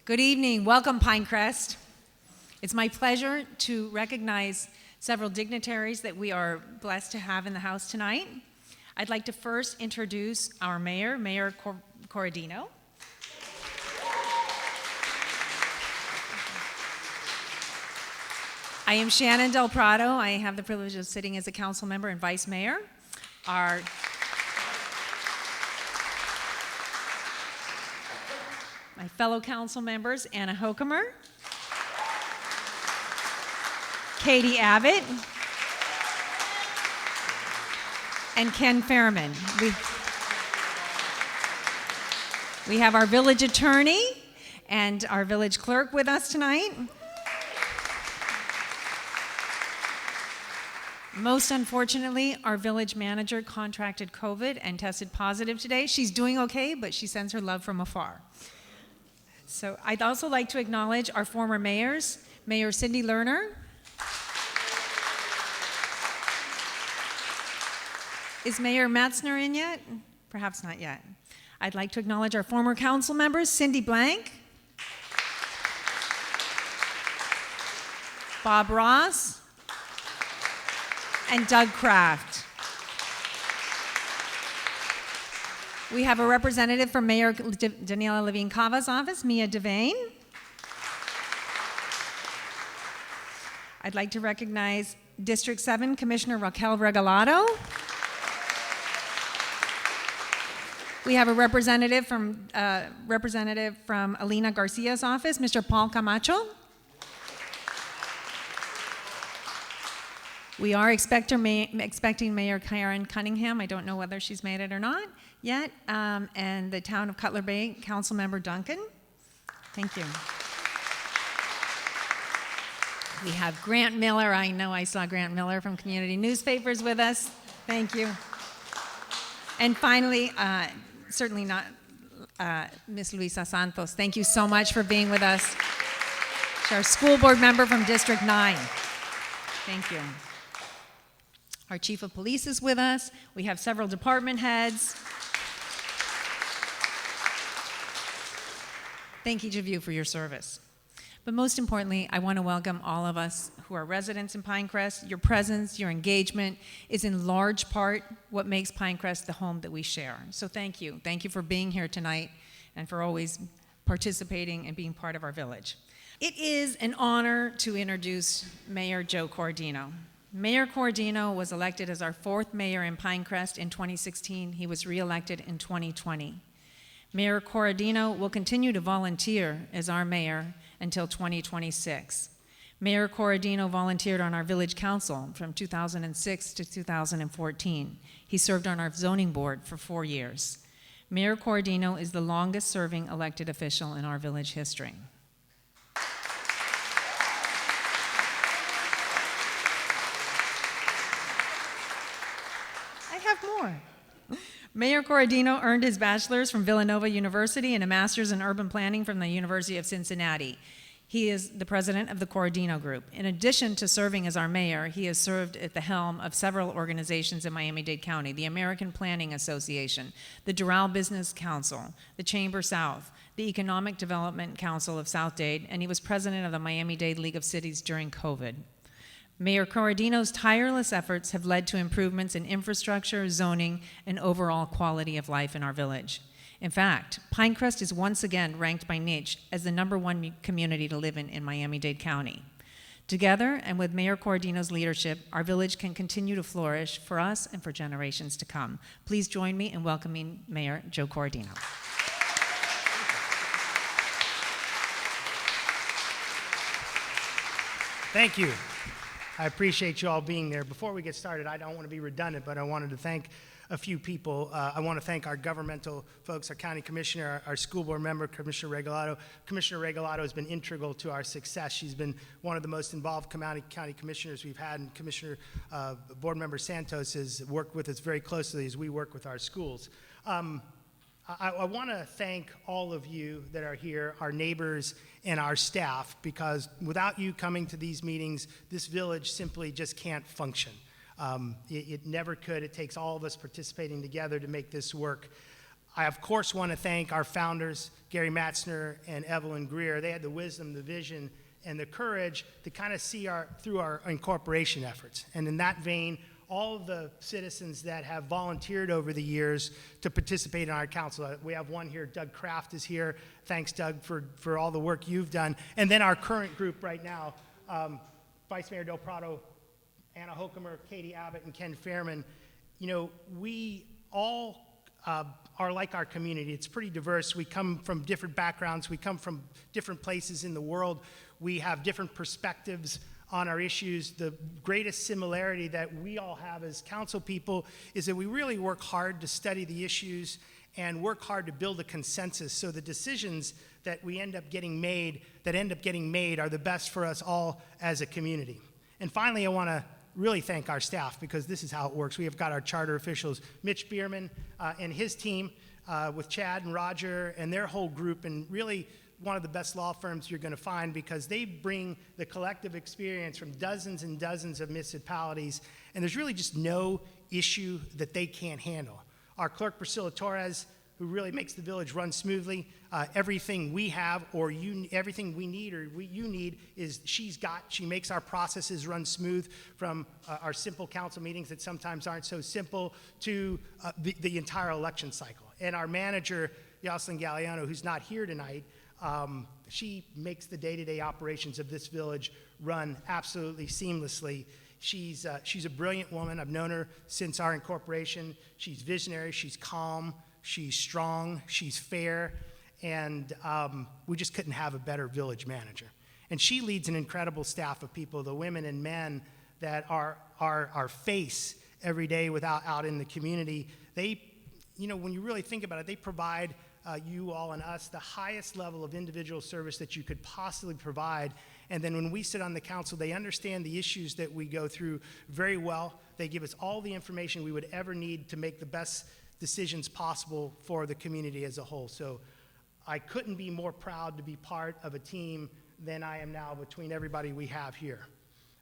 Good evening. Welcome, Pinecrest. It's my pleasure to recognize several dignitaries that we are blessed to have in the house tonight. I'd like to first introduce our mayor, Mayor Corradino. I am Shannon Del Prado. I have the privilege of sitting as a council member and vice mayor. My fellow council members, Anna Hokemer, Katie Abbott, and Ken Fairman. We have our village attorney and our village clerk with us tonight. Most unfortunately, our village manager contracted COVID and tested positive today. She's doing okay, but she sends her love from afar. So I'd also like to acknowledge our former mayors, Mayor Cindy Lerner. Is Mayor Metzner in yet? Perhaps not yet. I'd like to acknowledge our former council members, Cindy Blank, Bob Ross, and Doug Kraft. We have a representative from Mayor Daniela Levine Cava's office, Mia Devane. I'd like to recognize District 7 Commissioner Raquel Regalado. We have a representative from Alina Garcia's office, Mr. Paul Camacho. We are expecting Mayor Karen Cunningham. I don't know whether she's made it or not yet. And the Town of Cutler Bay Councilmember Duncan. Thank you. We have Grant Miller. I know I saw Grant Miller from Community Newspapers with us. Thank you. And finally, certainly not Ms. Luisa Santos. Thank you so much for being with us. She's our school board member from District 9. Thank you. Our chief of police is with us. We have several department heads. Thank each of you for your service. But most importantly, I want to welcome all of us who are residents in Pinecrest. Your presence, your engagement is in large part what makes Pinecrest the home that we share. So thank you. Thank you for being here tonight and for always participating and being part of our village. It is an honor to introduce Mayor Joe Corradino. Mayor Corradino was elected as our fourth mayor in Pinecrest in 2016. He was reelected in 2020. Mayor Corradino will continue to volunteer as our mayor until 2026. Mayor Corradino volunteered on our village council from 2006 to 2014. He served on our zoning board for 4 years. Mayor Corradino is the longest serving elected official in our village history. More. Mayor Corradino earned his bachelor's from Villanova University and a master's in urban planning from the University of Cincinnati. He is the president of the Corradino Group. In addition to serving as our mayor, he has served at the helm of several organizations in Miami-Dade County: the American Planning Association, the Doral Business Council, the Chamber South, the Economic Development Council of South Dade, and he was president of the Miami-Dade League of Cities during COVID. Mayor Corradino's tireless efforts have led to improvements in infrastructure, zoning, and overall quality of life in our village. In fact, Pinecrest is once again ranked by Niche as the #1 community to live in Miami-Dade County. Together, and with Mayor Corradino's leadership, our village can continue to flourish for us and for generations to come. Please join me in welcoming Mayor Joe Corradino. Thank you. I appreciate you all being there. Before we get started, I don't want to be redundant, but I wanted to thank a few people. I want to thank our governmental folks, our county commissioner, our school board member, Commissioner Regalado. Commissioner Regalado has been integral to our success. She's been one of the most involved county commissioners we've had, and Commissioner Board Member Santos has worked with us very closely as we work with our schools. I want to thank all of you that are here, our neighbors and our staff, because without you coming to these meetings, this village simply just can't function. It never could. It takes all of us participating together to make this work. I, of course, want to thank our founders, Gary Matzner and Evelyn Greer. They had the wisdom, the vision, and the courage to kind of see through our incorporation efforts. And in that vein, all of the citizens that have volunteered over the years to participate in our council. We have one here, Doug Kraft is here. Thanks, Doug, for all the work you've done. And then our current group right now, Vice Mayor Del Prado, Anna Hokemer, Katie Abbott, and Ken Fairman. You know, we all are like our community. It's pretty diverse. We come from different backgrounds. We come from different places in the world. We have different perspectives on our issues. The greatest similarity that we all have as council people is that we really work hard to study the issues and work hard to build a consensus so the decisions that we end up getting made, are the best for us all as a community. And finally, I want to really thank our staff, because this is how it works. We have got our charter officials, Mitch Bierman and his team, with Chad and Roger and their whole group, and really one of the best law firms you're going to find, because they bring the collective experience from dozens and dozens of municipalities, and there's really just no issue that they can't handle. Our clerk, Priscilla Torres, who really makes the village run smoothly. Everything we have or everything we need or you need is she makes our processes run smooth, from our simple council meetings that sometimes aren't so simple to the entire election cycle. And our manager, Yoselin Galliano, who's not here tonight, she makes the day-to-day operations of this village run absolutely seamlessly. She's a brilliant woman. I've known her since our incorporation. She's visionary, she's calm, she's strong, she's fair, and we just couldn't have a better village manager. And she leads an incredible staff of people, the women and men that are our face every day out in the community. They, you know, when you really think about it, they provide you all and us the highest level of individual service that you could possibly provide. And then when we sit on the council, they understand the issues that we go through very well. They give us all the information we would ever need to make the best decisions possible for the community as a whole. So I couldn't be more proud to be part of a team than I am now between everybody we have here.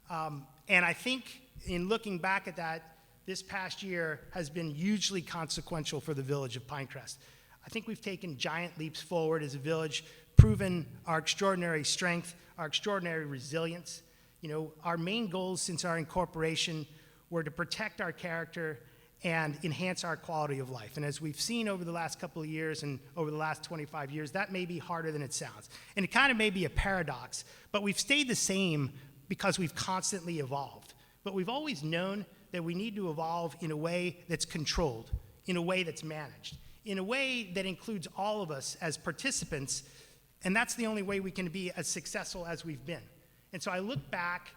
And I think in looking back at that, this past year has been hugely consequential for the village of Pinecrest. I think we've taken giant leaps forward as a village, proven our extraordinary strength, our extraordinary resilience. You know, our main goals since our incorporation were to protect our character and enhance our quality of life. And as we've seen over the last couple of years and over the last 25 years, that may be harder than it sounds. And it kind of may be a paradox, but we've stayed the same because we've constantly evolved. But we've always known that we need to evolve in a way that's controlled, in a way that's managed, in a way that includes all of us as participants, and that's the only way we can be as successful as we've been. And so I look back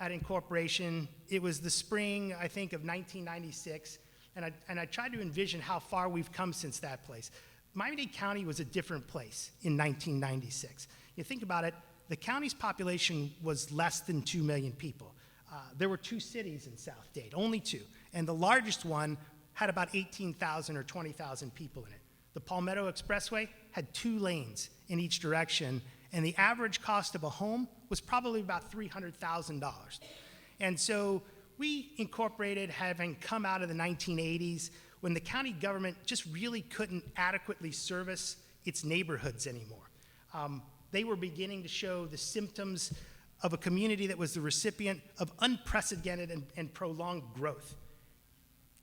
at incorporation. It was the spring, I think, of 1996, and I tried to envision how far we've come since that place. Miami-Dade County was a different place in 1996. You think about it, the county's population was less than 2 million people. There were 2 cities in South Dade, only 2, and the largest one had about 18,000 or 20,000 people in it. The Palmetto Expressway had 2 lanes in each direction, and the average cost of a home was probably about $300,000. And so we incorporated, having come out of the 1980s, when the county government just really couldn't adequately service its neighborhoods anymore. They were beginning to show the symptoms of a community that was the recipient of unprecedented and prolonged growth.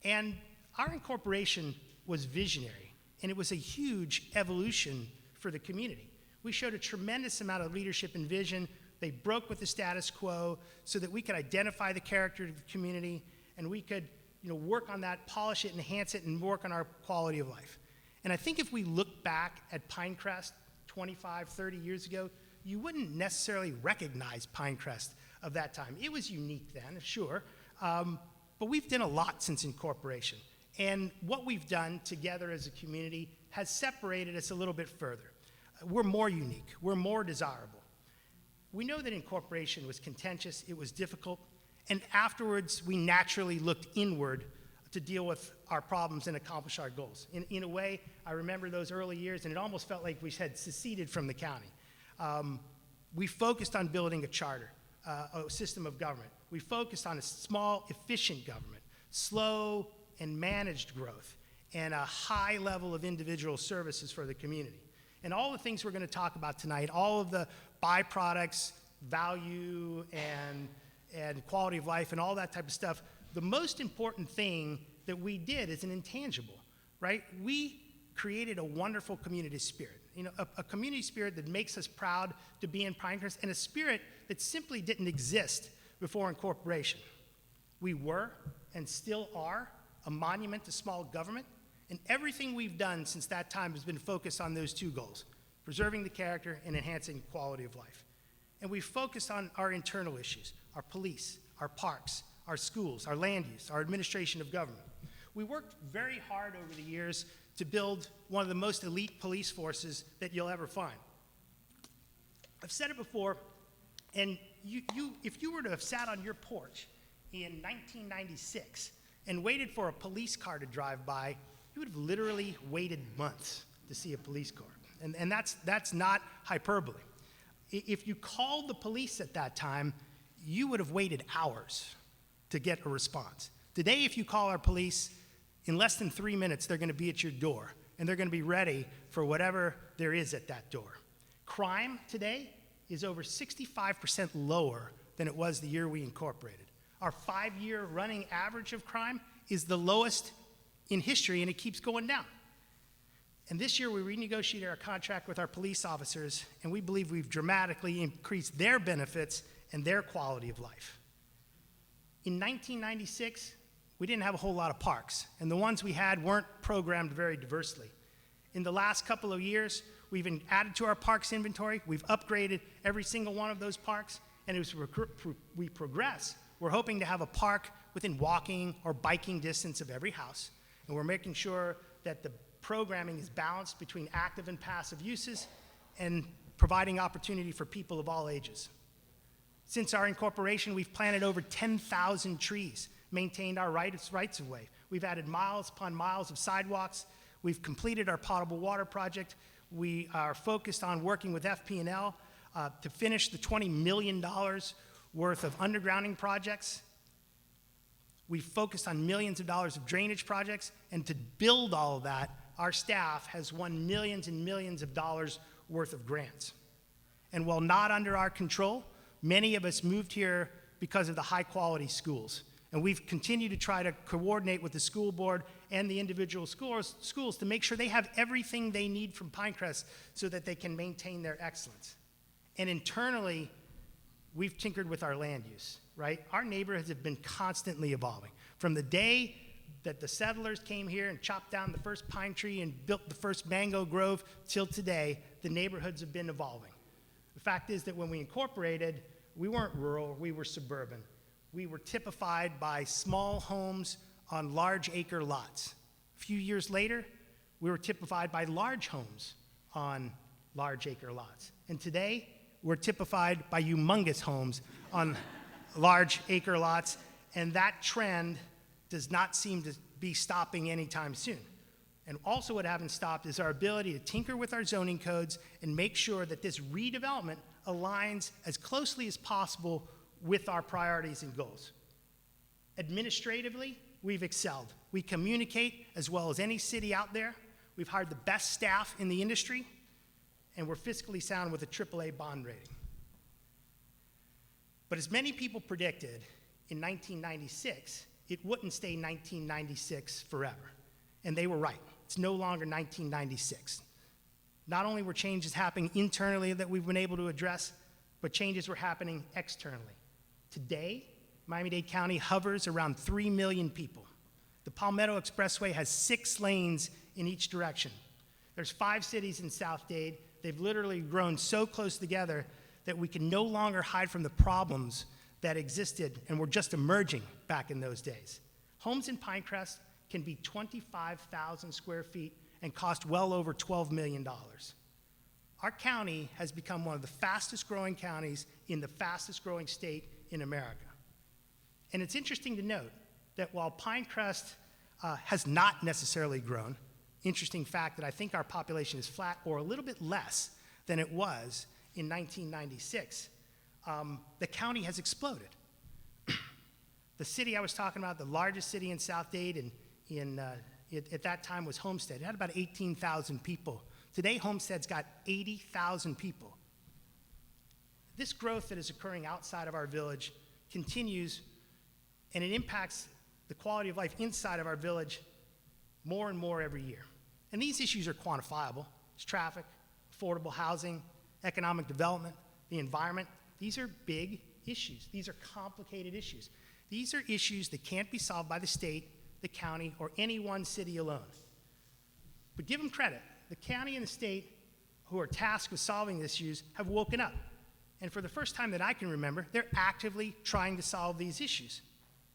And our incorporation was visionary, and it was a huge evolution for the community. We showed a tremendous amount of leadership and vision. They broke with the status quo so that we could identify the character of the community, and we could, work on that, polish it, enhance it, and work on our quality of life. And I think if we look back at Pinecrest 25, 30 years ago, you wouldn't necessarily recognize Pinecrest of that time. It was unique then, sure, but we've done a lot since incorporation. And what we've done together as a community has separated us a little bit further. We're more unique. We're more desirable. We know that incorporation was contentious. It was difficult. And afterwards, we naturally looked inward to deal with our problems and accomplish our goals. In a way, I remember those early years, and it almost felt like we had seceded from the county. We focused on building a charter, a system of government. We focused on a small, efficient government, slow and managed growth. and a high level of individual services for the community. And all the things we're going to talk about tonight, all of the byproducts, value, and quality of life, and all that type of stuff, the most important thing that we did is an intangible, right? We created a wonderful community spirit, a community spirit that makes us proud to be in Pinecrest, and a spirit that simply didn't exist before incorporation. We were, and still are, a monument to small government, and everything we've done since that time has been focused on those two goals: preserving the character and enhancing quality of life. And we've focused on our internal issues: our police, our parks, our schools, our land use, our administration of government. We worked very hard over the years to build one of the most elite police forces that you'll ever find. I've said it before, and if you were to have sat on your porch in 1996 and waited for a police car to drive by, you would have literally waited months to see a police car. And that's not hyperbole. If you called the police at that time, you would have waited hours to get a response. Today, if you call our police, in less than 3 minutes, they're going to be at your door, and they're going to be ready for whatever there is at that door. Crime today is over 65% lower than it was the year we incorporated. Our 5-year running average of crime is the lowest in history, and it keeps going down. And this year, we renegotiated our contract with our police officers, and we believe we've dramatically increased their benefits and their quality of life. In 1996, we didn't have a whole lot of parks, and the ones we had weren't programmed very diversely. In the last couple of years, we've added to our parks inventory. We've upgraded every single one of those parks, and as we progress, we're hoping to have a park within walking or biking distance of every house, and we're making sure that the programming is balanced between active and passive uses and providing opportunity for people of all ages. Since our incorporation, we've planted over 10,000 trees, maintained our rights of way. We've added miles upon miles of sidewalks. We've completed our potable water project. We are focused on working with FP&L to finish the $20 million worth of undergrounding projects. We've focused on millions of dollars of drainage projects, and to build all of that, our staff has won millions and millions of dollars worth of grants. And while not under our control, many of us moved here because of the high-quality schools. And we've continued to try to coordinate with the school board and the individual schools to make sure they have everything they need from Pinecrest so that they can maintain their excellence. And internally, we've tinkered with our land use, right? Our neighborhoods have been constantly evolving. From the day that the settlers came here and chopped down the first pine tree and built the first mango grove till today, the neighborhoods have been evolving. The fact is that when we incorporated, we weren't rural, we were suburban. We were typified by small homes on large acre lots. A few years later, we were typified by large homes on large acre lots. And today, we're typified by humongous homes on large acre lots, and that trend does not seem to be stopping anytime soon. And also what hasn't stopped is our ability to tinker with our zoning codes and make sure that this redevelopment aligns as closely as possible with our priorities and goals. Administratively, we've excelled. We communicate as well as any city out there. We've hired the best staff in the industry, and we're fiscally sound with a AAA bond rating. But as many people predicted in 1996, it wouldn't stay 1996 forever. And they were right. It's no longer 1996. Not only were changes happening internally that we've been able to address, but changes were happening externally. Today, Miami-Dade County hovers around 3 million people. The Palmetto Expressway has 6 lanes in each direction. There's 5 cities in South Dade. They've literally grown so close together that we can no longer hide from the problems that existed and were just emerging back in those days. Homes in Pinecrest can be 25,000 square feet and cost well over $12 million. Our county has become one of the fastest growing counties in the fastest growing state in America. And it's interesting to note that while Pinecrest has not necessarily grown, interesting fact that I think our population is flat or a little bit less than it was in 1996, the county has exploded. The city I was talking about, the largest city in South Dade in at that time was Homestead. It had about 18,000 people. Today, Homestead's got 80,000 people. This growth that is occurring outside of our village continues, and it impacts the quality of life inside of our village more and more every year. And these issues are quantifiable. It's traffic, affordable housing, economic development, the environment. These are big issues. These are complicated issues. These are issues that can't be solved by the state, the county, or any one city alone. But give them credit. The county and the state who are tasked with solving these issues have woken up. And for the first time that I can remember, they're actively trying to solve these issues.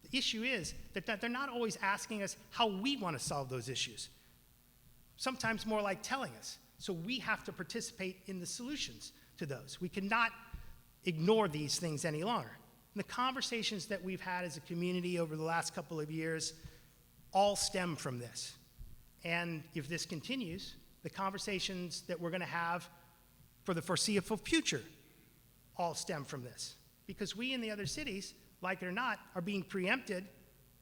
The issue is that they're not always asking us how we want to solve those issues. Sometimes more like telling us. So we have to participate in the solutions to those. We cannot ignore these things any longer. And the conversations that we've had as a community over the last couple of years all stem from this. And if this continues, the conversations that we're going to have for the foreseeable future all stem from this. Because we in the other cities, like it or not, are being preempted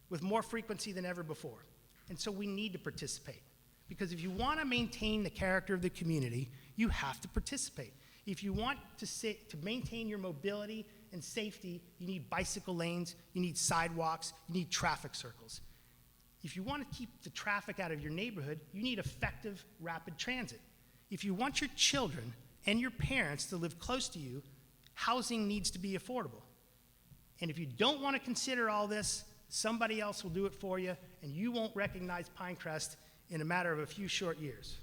with more frequency than ever before. And so we need to participate. Because if you want to maintain the character of the community, you have to participate. If you want to maintain your mobility and safety, you need bicycle lanes, you need sidewalks, you need traffic circles. If you want to keep the traffic out of your neighborhood, you need effective rapid transit. If you want your children and your parents to live close to you, housing needs to be affordable. And if you don't want to consider all this, somebody else will do it for you, and you won't recognize Pinecrest in a matter of a few short years.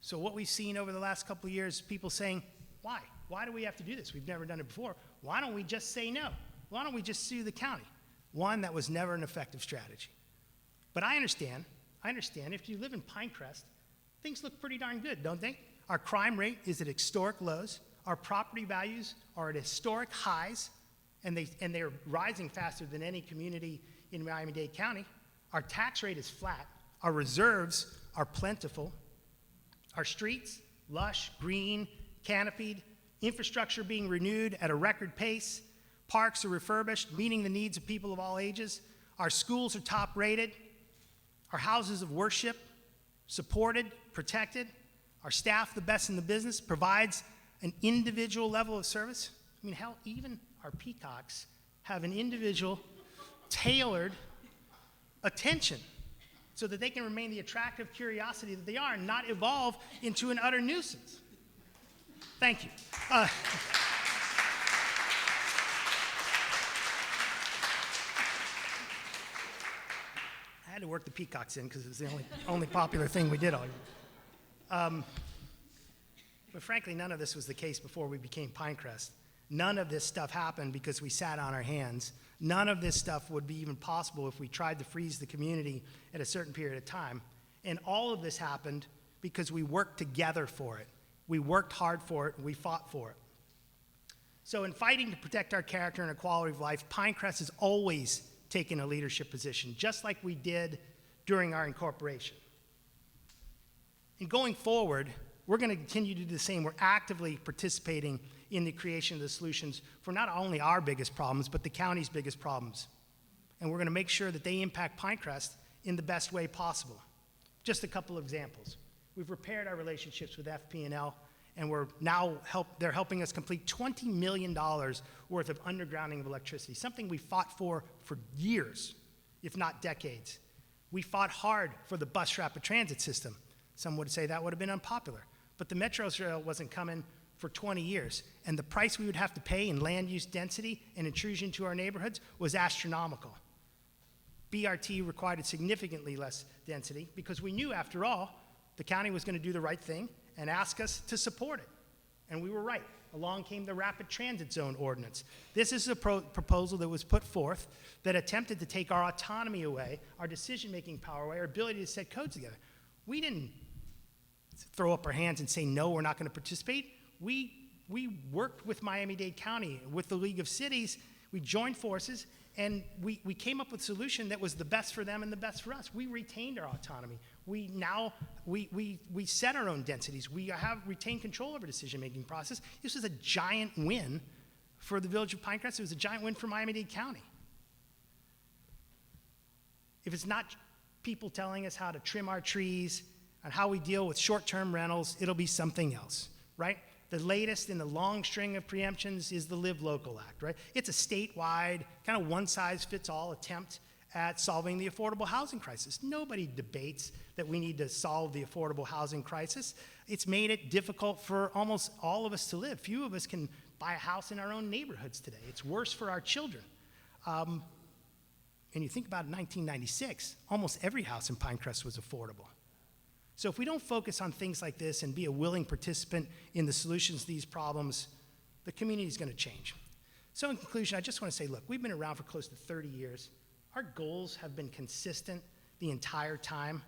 So what we've seen over the last couple of years is people saying, why? Why do we have to do this? We've never done it before. Why don't we just say no? Why don't we just sue the county? One, that was never an effective strategy. But I understand if you live in Pinecrest, things look pretty darn good, don't they? Our crime rate is at historic lows. Our property values are at historic highs, and they're rising faster than any community in Miami-Dade County. Our tax rate is flat. Our reserves are plentiful. Our streets, lush, green, canopied, infrastructure being renewed at a record pace. Parks are refurbished, meeting the needs of people of all ages. Our schools are top rated. Our houses of worship, supported, protected. Our staff, the best in the business, provides an individual level of service. I mean, hell, even our peacocks have an individual, tailored attention so that they can remain the attractive curiosity that they are and not evolve into an utter nuisance. Thank you. I had to work the peacocks in because it was the only popular thing we did all year. But frankly, none of this was the case before we became Pinecrest. None of this stuff happened because we sat on our hands. None of this stuff would be even possible if we tried to freeze the community at a certain period of time. And all of this happened because we worked together for it. We worked hard for it, and we fought for it. So in fighting to protect our character and our quality of life, Pinecrest has always taken a leadership position, just like we did during our incorporation. And going forward, we're going to continue to do the same. We're actively participating in the creation of the solutions for not only our biggest problems, but the county's biggest problems. And we're going to make sure that they impact Pinecrest in the best way possible. Just a couple of examples. We've repaired our relationships with FP&L, and they're helping us complete $20 million worth of undergrounding of electricity, something we fought for years, if not decades. We fought hard for the bus rapid transit system. Some would say that would have been unpopular. But the Metro Rail wasn't coming for 20 years, and the price we would have to pay in land use density and intrusion to our neighborhoods was astronomical. BRT required significantly less density because we knew, after all, the county was going to do the right thing and ask us to support it. And we were right. Along came the Rapid Transit Zone Ordinance. This is a proposal that was put forth that attempted to take our autonomy away, our decision-making power away, our ability to set codes together. We didn't throw up our hands and say, no, we're not going to participate. We worked with Miami-Dade County, with the League of Cities. We joined forces, and we came up with a solution that was the best for them and the best for us. We retained our autonomy. We set our own densities. We have retained control over decision-making process. This was a giant win for the village of Pinecrest. It was a giant win for Miami-Dade County. If it's not people telling us how to trim our trees, and how we deal with short-term rentals. It'll be something else, right? The latest in the long string of preemptions is the Live Local Act, right? It's a statewide, kind of one-size-fits-all attempt at solving the affordable housing crisis. Nobody debates that we need to solve the affordable housing crisis. It's made it difficult for almost all of us to live. Few of us can buy a house in our own neighborhoods today. It's worse for our children. And you think about 1996, almost every house in Pinecrest was affordable. So if we don't focus on things like this and be a willing participant in the solutions to these problems, the community is going to change. So in conclusion, I just want to say, look, we've been around for close to 30 years. Our goals have been consistent the entire time.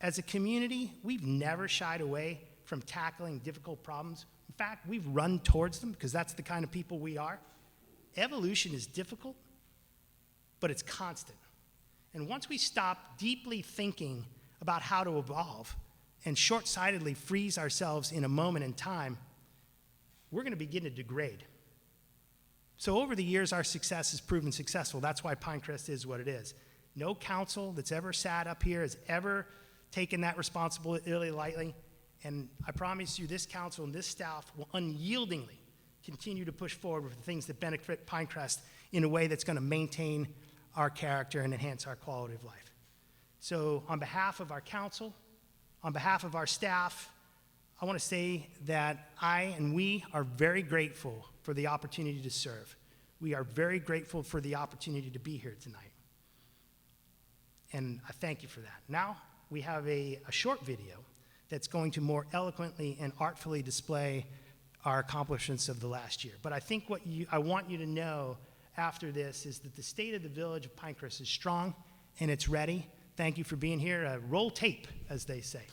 As a community, we've never shied away from tackling difficult problems. In fact, we've run towards them because that's the kind of people we are. Evolution is difficult, but it's constant. And once we stop deeply thinking about how to evolve and short-sightedly freeze ourselves in a moment in time, we're going to begin to degrade. So over the years, our success has proven successful. That's why Pinecrest is what it is. No council that's ever sat up here has ever taken that responsibility lightly. And I promise you, this council and this staff will unyieldingly continue to push forward with the things that benefit Pinecrest in a way that's going to maintain our character and enhance our quality of life. So on behalf of our council, on behalf of our staff, I want to say that I and we are very grateful for the opportunity to serve. We are very grateful for the opportunity to be here tonight. And I thank you for that. Now, we have a short video that's going to more eloquently and artfully display our accomplishments of the last year. But I think what I want you to know after this is that the state of the village of Pinecrest is strong and it's ready. Thank you for being here. Roll tape, as they say.